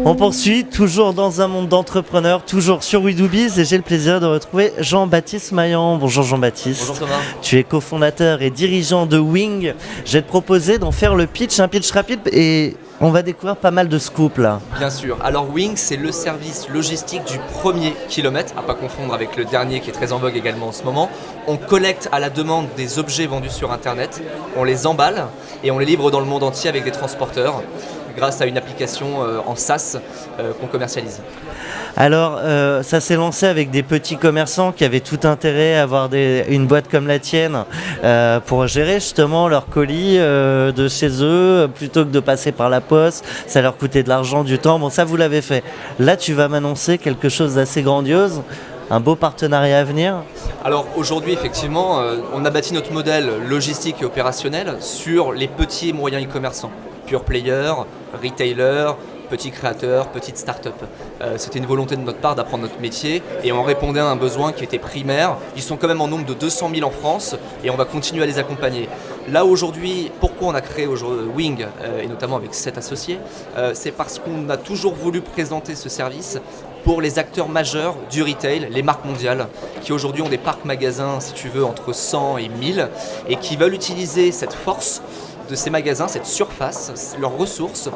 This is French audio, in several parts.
On poursuit, toujours dans un monde d'entrepreneurs, toujours sur We Do Biz, et j'ai le plaisir de retrouver Jean-Baptiste Maillan. Bonjour Jean-Baptiste. Bonjour Thomas. Tu es cofondateur et dirigeant de Wing. Je vais te proposer d'en faire le pitch, un pitch rapide, et on va découvrir pas mal de scoops là. Bien sûr. Alors Wing, c'est le service logistique du premier kilomètre, à pas confondre avec le dernier qui est très en vogue également en ce moment. On collecte à la demande des objets vendus sur Internet, on les emballe et on les livre dans le monde entier avec des transporteurs, grâce à une application en SaaS qu'on commercialise. Alors, ça s'est lancé avec des petits commerçants qui avaient tout intérêt à avoir une boîte comme la tienne pour gérer justement leurs colis de chez eux, plutôt que de passer par la poste. Ça leur coûtait de l'argent, du temps. Bon, ça, vous l'avez fait. Là, tu vas m'annoncer quelque chose d'assez grandiose, un beau partenariat à venir. Alors aujourd'hui, effectivement, on a bâti notre modèle logistique et opérationnel sur les petits et moyens e-commerçants. Pure player, retailer, petits créateurs, petites start-up. C'était une volonté de notre part d'apprendre notre métier et on répondait à un besoin qui était primaire. Ils sont quand même en nombre de 200 000 en France et on va continuer à les accompagner. Là aujourd'hui, pourquoi on a créé Wing et notamment avec 7 associés, c'est parce qu'on a toujours voulu présenter ce service pour les acteurs majeurs du retail, les marques mondiales, qui aujourd'hui ont des parcs magasins, si tu veux, entre 100 et 1000 et qui veulent utiliser cette force de ces magasins, cette surface, leurs ressources,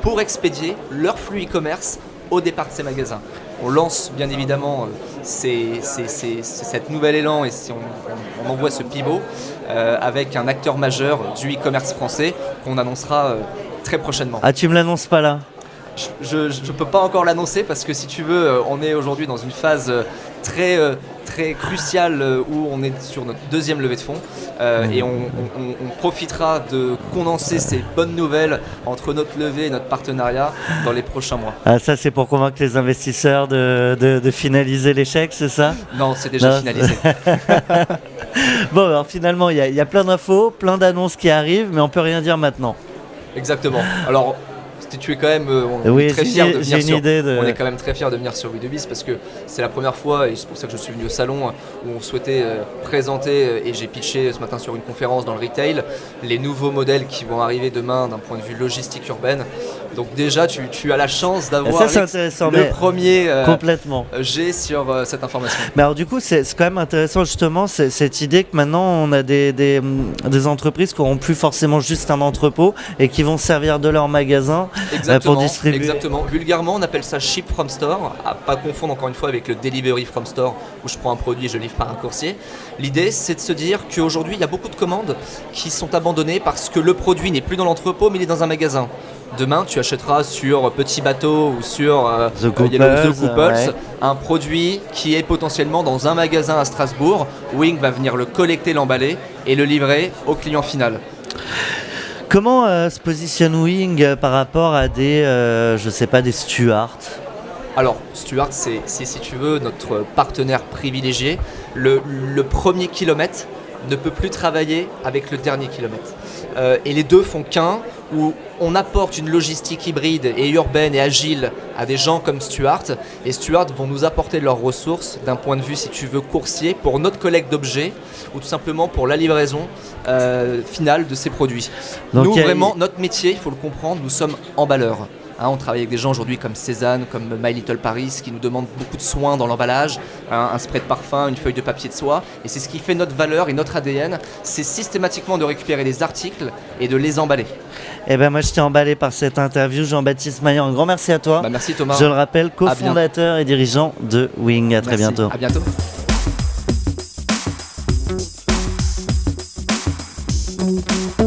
pour expédier leur flux e-commerce au départ de ces magasins. On lance bien évidemment cet nouvel élan et on envoie ce pivot avec un acteur majeur du e-commerce français qu'on annoncera très prochainement. Ah, tu me l'annonces pas là? Je ne peux pas encore l'annoncer parce que si tu veux, on est aujourd'hui dans une phase très cruciale où on est sur notre deuxième levée de fonds et on profitera de condenser ces bonnes nouvelles entre notre levée et notre partenariat dans les prochains mois. Ah, ça, c'est pour convaincre les investisseurs de finaliser l'échec, c'est ça? Non, c'est déjà finalisé. Bon, alors finalement, il y a plein d'infos, plein d'annonces qui arrivent, mais on peut rien dire maintenant. Exactement. Alors, tu es quand même très fier de venir sur. On est quand même très fier de venir sur We Do Biz parce que c'est la première fois et c'est pour ça que je suis venu au salon où on souhaitait présenter et j'ai pitché ce matin sur une conférence dans le retail les nouveaux modèles qui vont arriver demain d'un point de vue logistique urbaine. Donc déjà tu as la chance d'avoir le premier complètement G sur cette information. Mais alors du coup c'est quand même intéressant justement cette idée que maintenant on a des entreprises qui n'auront plus forcément juste un entrepôt et qui vont servir de leur magasin. Pour distribuer. Exactement. Vulgairement, on appelle ça Ship from Store, à pas confondre encore une fois avec le Delivery from Store où je prends un produit et je livre par un coursier. L'idée, c'est de se dire qu'aujourd'hui, il y a beaucoup de commandes qui sont abandonnées parce que le produit n'est plus dans l'entrepôt, mais il est dans un magasin. Demain, tu achèteras sur Petit Bateau ou sur The Couples, un produit qui est potentiellement dans un magasin à Strasbourg. Wing va venir le collecter, l'emballer et le livrer au client final. Comment se positionne Wing par rapport à des Stuart? Alors, Stuart, c'est si tu veux notre partenaire privilégié. Le premier kilomètre ne peut plus travailler avec le dernier kilomètre. Et les deux font qu'un, où on apporte une logistique hybride et urbaine et agile à des gens comme Stuart. Et Stuart vont nous apporter leurs ressources d'un point de vue, si tu veux, coursier, pour notre collecte d'objets ou tout simplement pour la livraison finale de ces produits. Donc, nous, vraiment, notre métier, il faut le comprendre, nous sommes emballeurs. On travaille avec des gens aujourd'hui comme Cézanne, comme My Little Paris, qui nous demandent beaucoup de soins dans l'emballage, un spray de parfum, une feuille de papier de soie. Et c'est ce qui fait notre valeur et notre ADN, c'est systématiquement de récupérer des articles et de les emballer. Eh ben moi je t'ai emballé par cette interview, Jean-Baptiste Maillan. Un grand merci à toi. Merci Thomas. Je le rappelle, cofondateur et dirigeant de Wing. À très bientôt. À bientôt. Thank you.